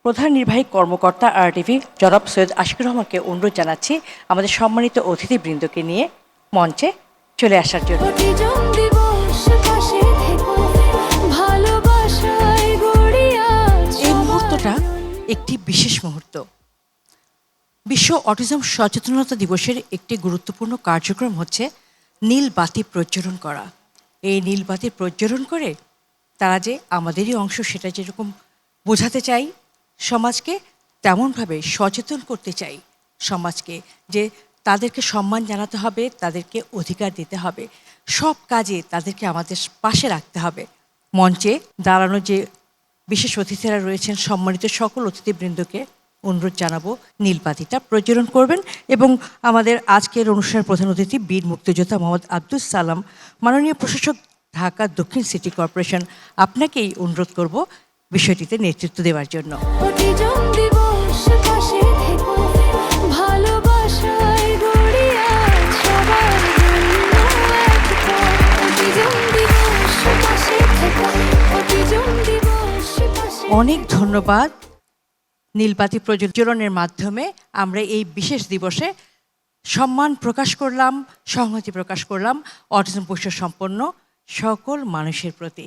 প্রধান নির্বাহী কর্মকর্তা আরটিভি জনাব সৈয়দ আশিকুর রহমানকে অনুরোধ জানাচ্ছি আমাদের সম্মানিত অতিথিবৃন্দকে নিয়ে মঞ্চে চলে আসার জন্য। এই মুহূর্তটা একটি বিশেষ মুহূর্ত। বিশ্ব অটিজম সচেতনতা দিবসের একটি গুরুত্বপূর্ণ কার্যক্রম হচ্ছে নীল বাতি প্রজ্বলন করা। এই নীল বাতি প্রজ্বলন করে তারা যে আমাদেরই অংশ সেটা যেরকম বোঝাতে চাই সমাজকে, তেমনভাবে সচেতন করতে চাই সমাজকে যে তাদেরকে সম্মান জানাতে হবে, তাদেরকে অধিকার দিতে হবে, সব কাজে তাদেরকে আমাদের পাশে রাখতে হবে। মঞ্চে দাঁড়ানো যে বিশেষ অতিথিরা রয়েছেন সম্মানিত সকল অতিথিবৃন্দকে অনুরোধ জানাবো নীলবাতিটা প্রজ্বলন করবেন। এবং আমাদের আজকের অনুষ্ঠানের প্রধান অতিথি বীর মুক্তিযোদ্ধা মোহাম্মদ আব্দুস সালাম, মাননীয় প্রশাসক, ঢাকা দক্ষিণ সিটি কর্পোরেশন, আপনাকেই অনুরোধ করব বিষয়টিতে নেতৃত্ব দেওয়ার জন্য। অনেক ধন্যবাদ। নীলবাতি প্রজ্বলনের মাধ্যমে আমরা এই বিশেষ দিবসে সম্মান প্রকাশ করলাম, সংহতি প্রকাশ করলাম অটিজম বৈশিষ্ট্য সম্পন্ন সকল মানুষের প্রতি।